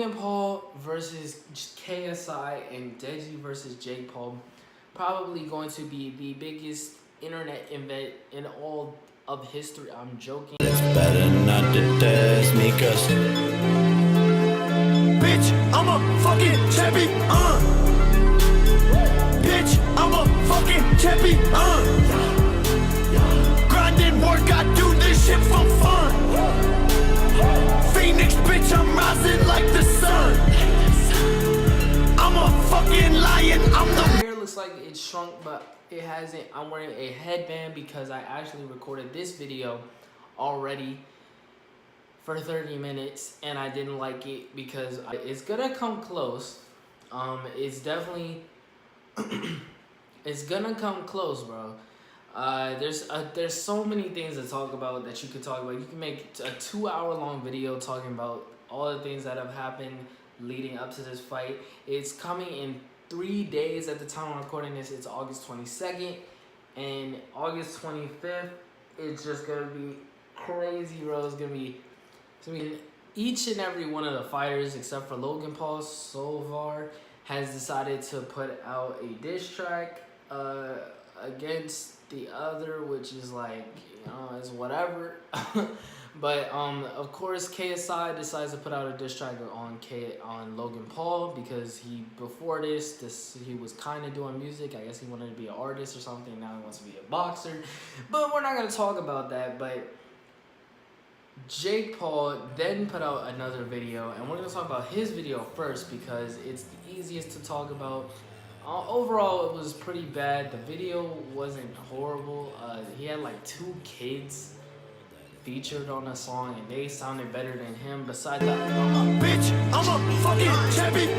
Logan Paul versus KSI and Deji versus Jake Paul. Probably going to be the biggest internet event in all of history. I'm joking. It's better not to test me, cause bitch, I'm a fucking champion. Bitch, I'm a fucking champion. Grinding work, I do this shit for fun. Phoenix, bitch, I'm rising like the sun. I'm a fucking lion, I'm the... My hair looks like it shrunk, but it hasn't. I'm wearing a headband because I actually recorded this video already for 30 minutes and I didn't like it because it's gonna come close. It's definitely it's gonna come close, bro. There's so many things to talk about that you could talk about. You can make a 2-hour-long video talking about all the things that have happened leading up to this fight. It's coming in 3 days at the time I'm recording this. It's August 22nd, and August 25th, it's just gonna be crazy, bro. It's gonna be each and every one of the fighters except for Logan Paul so far has decided to put out a diss track against the other, which is like, you know, it's whatever. But of course KSI decides to put out a diss track on Logan Paul because before this he was kind of doing music. I guess he wanted to be an artist or something. Now he wants to be a boxer, but we're not gonna talk about that. But Jake Paul then put out another video, and we're gonna talk about his video first because it's the easiest to talk about. Overall, it was pretty bad. The video wasn't horrible. He had like 2 kids featured on the song, and they sounded better than him. Besides that, bitch, I'm a fucking champion.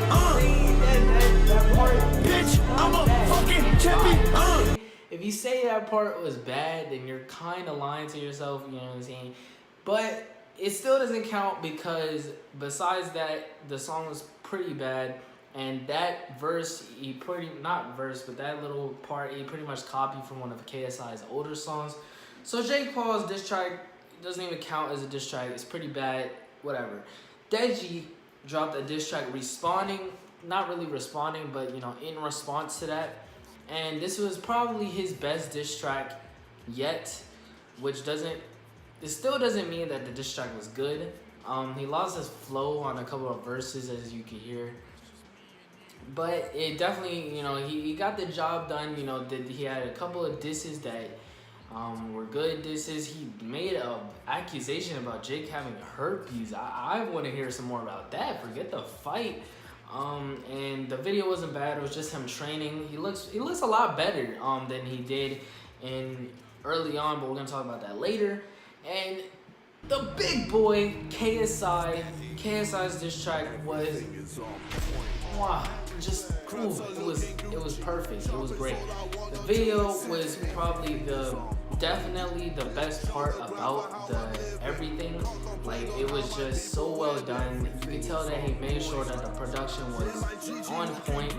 Bitch, I'm a fucking champion. If you say that part was bad, then you're kind of lying to yourself. You know what I'm saying? But it still doesn't count because besides that, the song was pretty bad. And that verse, that little part, he pretty much copied from one of KSI's older songs. So Jake Paul's diss track doesn't even count as a diss track. It's pretty bad, whatever. Deji dropped a diss track not really responding, but you know, in response to that. And this was probably his best diss track yet, which it still doesn't mean that the diss track was good. He lost his flow on a couple of verses, as you can hear. But it definitely, you know, he got the job done. You know, he had a couple of disses that were good disses. He made an accusation about Jake having herpes. I want to hear some more about that. Forget the fight. And the video wasn't bad. It was just him training. He looks a lot better than he did early on, but we're gonna talk about that later. And the big boy KSI's diss track was just cool. It was perfect. It was great. The video was probably definitely the best part about everything. Like, it was just so well done. You can tell that he made sure that the production was on point.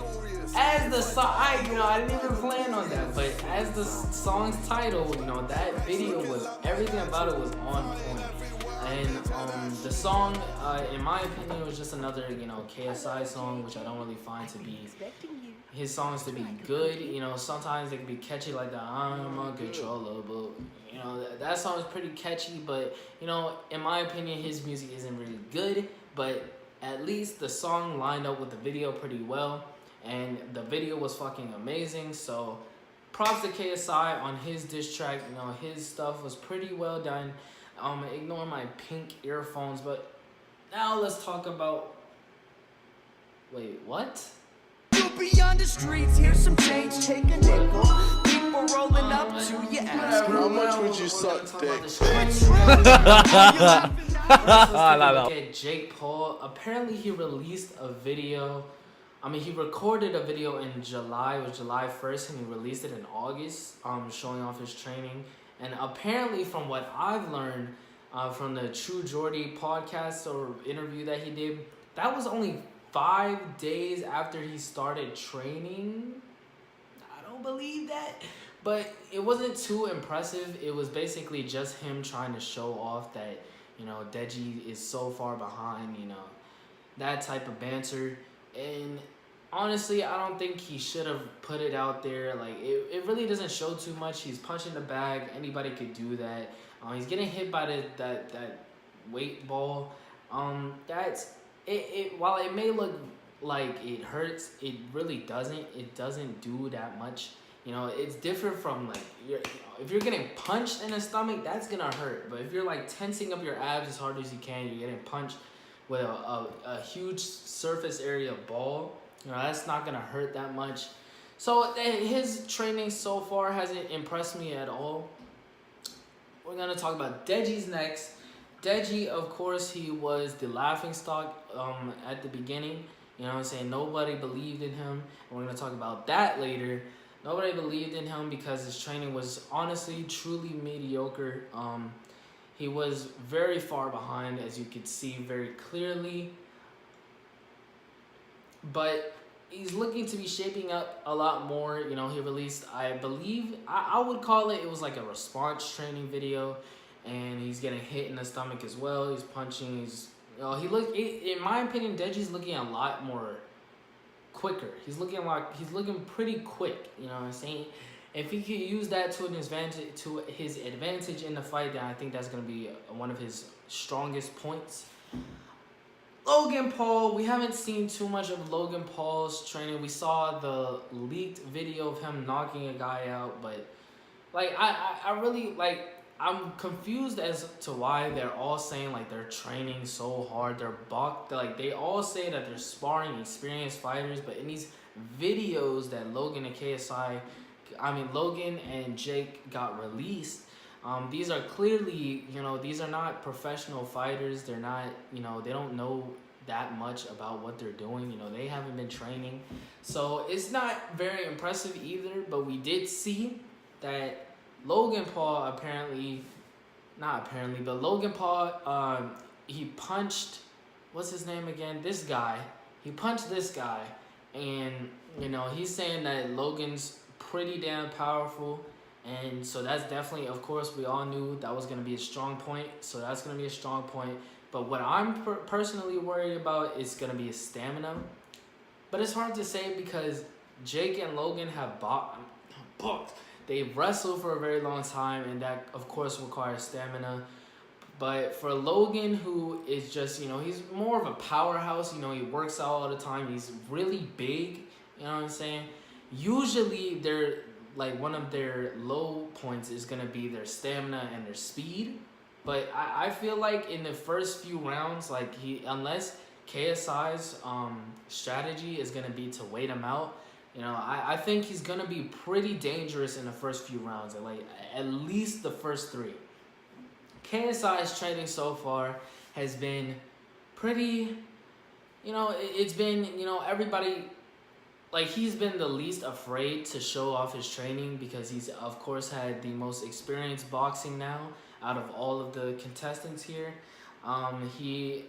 As the song, I didn't even plan on that, but as the song's title, you know, that video everything about it was on point. And the song, in my opinion, was just another, you know, KSI song, which I don't really find to be his songs to be good. You know, sometimes they can be catchy, like the I'm uncontrollable. You know, that song is pretty catchy, but, you know, in my opinion, his music isn't really good. But at least the song lined up with the video pretty well, and the video was fucking amazing. So props to KSI on his diss track. You know, his stuff was pretty well done. Ignore my pink earphones, but now let's talk about... Wait, what? You be on the streets, here's some change, take a nickel. People rolling up to you, ask how much would you suck dick? Look at Jake Paul. Apparently he released a video. He recorded a video in July. It was July 1st, and he released it in August, showing off his training. And apparently, from what I've learned from the True Jordy podcast or interview that he did, that was only 5 days after he started training. I don't believe that. But it wasn't too impressive. It was basically just him trying to show off that, you know, Deji is so far behind, you know. that type of banter. And honestly, I don't think he should have put it out there. Like, it really doesn't show too much. He's punching the bag. Anybody could do that. He's getting hit by that weight ball. That's it. While it may look like it hurts, it really doesn't. It doesn't do that much. It's different from like if you're getting punched in the stomach, that's gonna hurt. But if you're like tensing up your abs as hard as you can, you're getting punched with a huge surface area ball. That's not gonna hurt that much. So his training so far hasn't impressed me at all. We're gonna talk about Deji's next. Deji, of course, he was the laughingstock at the beginning. You know what I'm saying? Nobody believed in him. And we're gonna talk about that later. Nobody believed in him because his training was honestly, truly mediocre. He was very far behind, as you could see very clearly. But he's looking to be shaping up a lot more. He released, I believe, I would call it was like a response training video. And he's getting hit in the stomach as well. He's punching. In my opinion, Deji's looking a lot more quicker. He's looking pretty quick. You know what I'm saying? If he could use that to his advantage in the fight, then I think that's gonna be one of his strongest points. Logan Paul, we haven't seen too much of Logan Paul's training. We saw the leaked video of him knocking a guy out, but like I really like. I'm confused as to why they're all saying like they're training so hard. They all say that they're sparring experienced fighters, but in these videos that Logan and Jake got released, these are clearly, these are not professional fighters. They're not, they don't know that much about what they're doing. They haven't been training. So it's not very impressive either, but we did see that Logan Paul Logan Paul, he punched, what's his name again? This guy. He punched this guy, and, he's saying that Logan's pretty damn powerful, and so that's definitely, of course, we all knew that was going to be a strong point, so that's going to be a strong point. But what I'm personally worried about is going to be his stamina. But it's hard to say because Jake and Logan have boxed. They wrestled for a very long time, and that, of course, requires stamina. But for Logan, who is just, he's more of a powerhouse. He works out all the time. He's really big. You know what I'm saying? Usually, one of their low points is going to be their stamina and their speed. But I feel like in the first few rounds, unless KSI's strategy is going to be to wait him out, I think he's going to be pretty dangerous in the first few rounds, at least the first 3. KSI's training so far has been pretty, it's been, everybody, he's been the least afraid to show off his training because he's, of course, had the most experienced boxing now out of all of the contestants here. He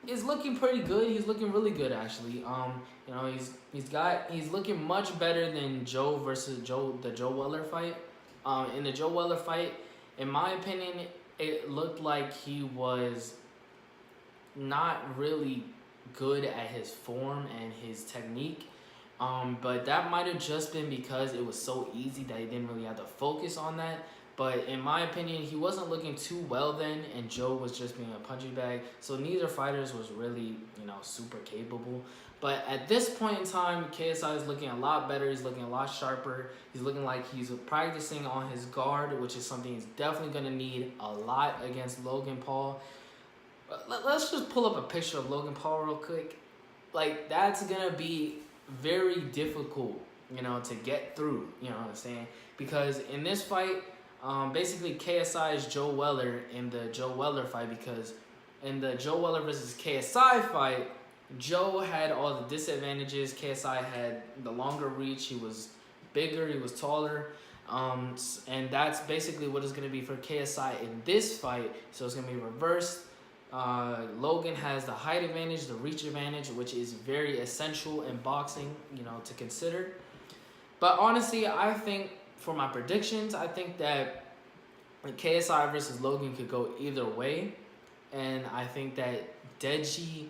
is looking pretty good. He's looking really good, actually. He's looking much better than Joe versus the Joe Weller fight. In the Joe Weller fight, in my opinion, it looked like he was not really good at his form and his technique. But that might have just been because it was so easy that he didn't really have to focus on that. But in my opinion, he wasn't looking too well then, and Joe was just being a punching bag. So neither fighters was really, super capable. But at this point in time, KSI is looking a lot better. He's looking a lot sharper. He's looking like he's practicing on his guard, which is something he's definitely going to need a lot against Logan Paul. Let's just pull up a picture of Logan Paul real quick. That's going to be very difficult, to get through, you know what I'm saying? Because in this fight, basically KSI is Joe Weller in the Joe Weller fight, because in the Joe Weller versus KSI fight, Joe had all the disadvantages. KSI had the longer reach. He was bigger. He was taller. And that's basically what it's going to be for KSI in this fight. So it's going to be reversed. Logan has the height advantage, the reach advantage, which is very essential in boxing, to consider. But honestly, I think for my predictions, I think that KSI versus Logan could go either way. And I think that Deji,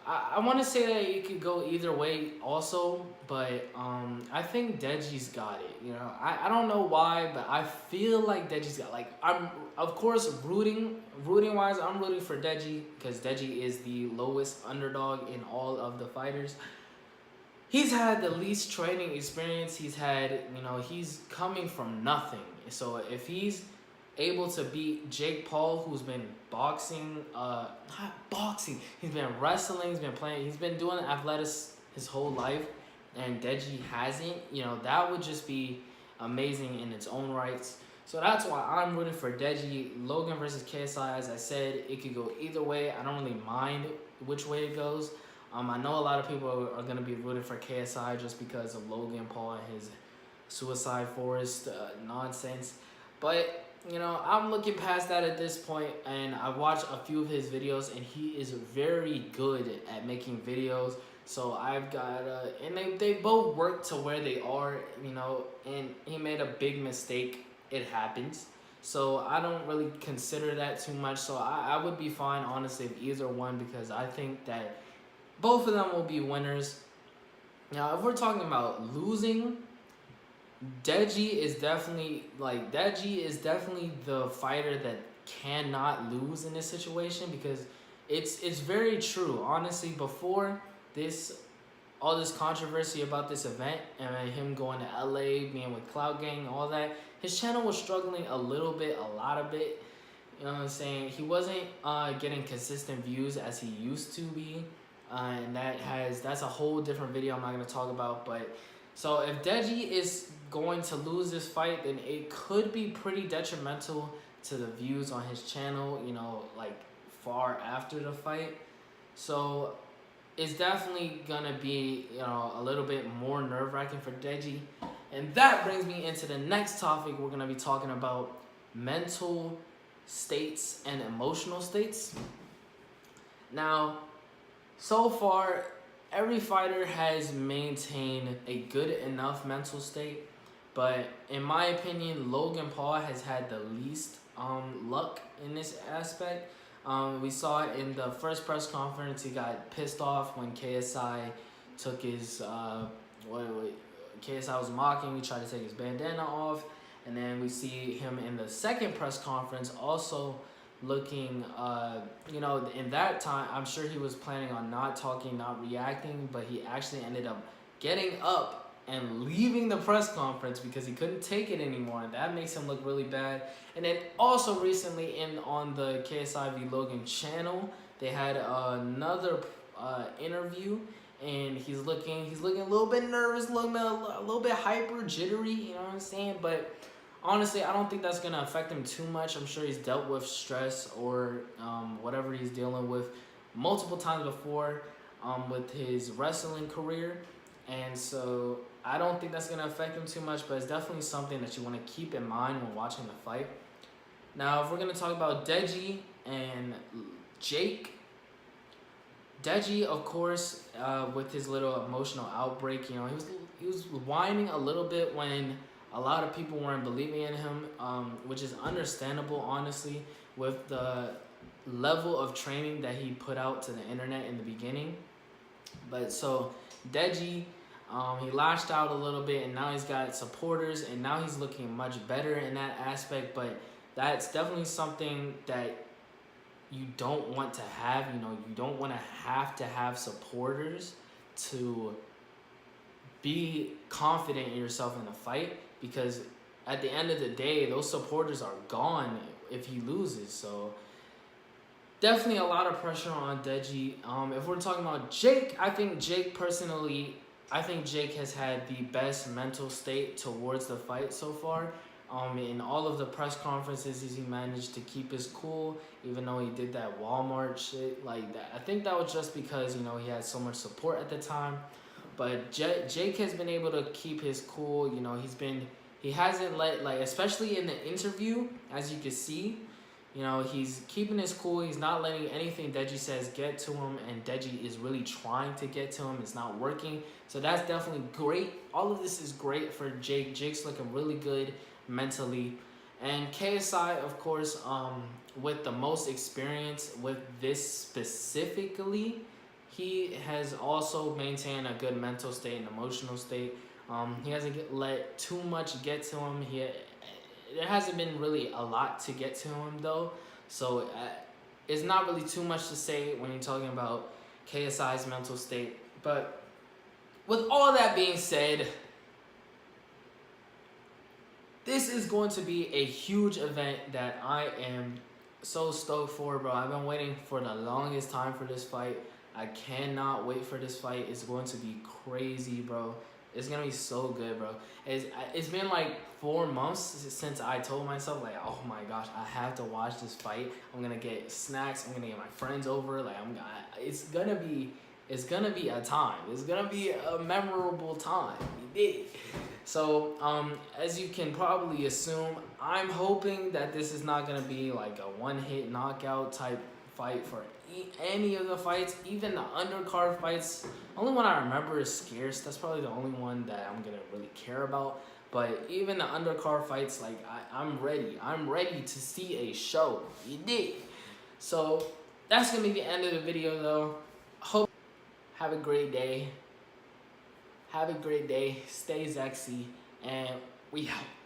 I want to say that it could go either way also, but I think Deji's got it. You know, I don't know why, but I feel like Deji's got, like, I'm of course rooting wise, I'm rooting for Deji because Deji is the lowest underdog in all of the fighters. He's had the least training experience. He's had, you know, he's coming from nothing. So if he's able to beat Jake Paul, who's been boxing, not boxing, he's been wrestling, he's been playing, he's been doing athletics his whole life, and Deji hasn't, you know, that would just be amazing in its own rights. So that's why I'm rooting for Deji. Logan versus KSI, as I said, it could go either way. I don't really mind which way it goes. I know a lot of people are going to be rooting for KSI just because of Logan Paul and his Suicide Forest nonsense. But, you know, I'm looking past that at this point, and I've watched a few of his videos, and he is very good at making videos. So I've got, and they both work to where they are, you know, and he made a big mistake. It happens. So I don't really consider that too much. So I would be fine, honestly, if either one, because I think that both of them will be winners. Now, if we're talking about losing, Deji is definitely the fighter that cannot lose in this situation, because it's very true. Honestly, before all this controversy about this event and him going to LA, being with Cloud Gang, all that, his channel was struggling a lot of it. You know what I'm saying? He wasn't getting consistent views as he used to be. And that's a whole different video I'm not going to talk about. But so if Deji is going to lose this fight, then it could be pretty detrimental to the views on his channel, you know, like far after the fight. So it's definitely going to be, you know, a little bit more nerve-wracking for Deji. And that brings me into the next topic. We're going to be talking about mental states and emotional states. Now, so far, every fighter has maintained a good enough mental state, but in my opinion, Logan Paul has had the least luck in this aspect. We saw it in the first press conference. He got pissed off when KSI took his KSI was mocking. He tried to take his bandana off, and then we see him in the second press conference also looking, you know, in that time, I'm sure he was planning on not talking, not reacting, but he actually ended up getting up and leaving the press conference because he couldn't take it anymore, and that makes him look really bad. And then also recently on the KSI v Logan channel, they had another interview, and he's looking a little bit nervous, looking a little bit hyper, jittery, you know what I'm saying? But honestly, I don't think that's going to affect him too much. I'm sure he's dealt with stress or whatever he's dealing with multiple times before with his wrestling career. And so I don't think that's going to affect him too much, but it's definitely something that you want to keep in mind when watching the fight. Now, if we're going to talk about Deji and Jake, Deji, of course, with his little emotional outbreak, you know, he was whining a little bit when a lot of people weren't believing in him, which is understandable, honestly, with the level of training that he put out to the internet in the beginning. But so Deji, he lashed out a little bit, and now he's got supporters, and now he's looking much better in that aspect. But that's definitely something that you don't want to have. You know, you don't want to have supporters to be confident in yourself in the fight, because at the end of the day, those supporters are gone if he loses. So definitely a lot of pressure on Deji. If we're talking about Jake, I think Jake has had the best mental state towards the fight so far. In all of the press conferences, he managed to keep his cool, even though he did that Walmart shit like that. I think that was just because, you know, he had so much support at the time. But Jake has been able to keep his cool. You know, he hasn't let, like, especially in the interview, as you can see, you know, he's keeping his cool. He's not letting anything Deji says get to him, and Deji is really trying to get to him. It's not working. So that's definitely great. All of this is great for Jake. Jake's looking really good mentally. And KSI, of course, with the most experience with this specifically, he has also maintained a good mental state and emotional state. He hasn't let too much get to him. There hasn't been really a lot to get to him though, so it's not really too much to say when you're talking about KSI's mental state. But with all that being said, this is going to be a huge event that I am so stoked for, bro. I've been waiting for the longest time for this fight. I cannot wait for this fight. It's going to be crazy, bro. It's gonna be so good, bro. It's been like 4 months since I told myself, like, oh my gosh, I have to watch this fight. I'm gonna get snacks. I'm gonna get my friends over. Like, it's gonna be a time. It's gonna be a memorable time. So, as you can probably assume, I'm hoping that this is not gonna be like a one-hit knockout type fight for any of the fights, even the undercard fights. Only one I remember is Scarce. That's probably the only one that I'm gonna really care about. But even the undercard fights, like, I'm ready. I'm ready to see a show. You did. So that's gonna be the end of the video, though. Hope have a great day. Have a great day. Stay sexy, and we out.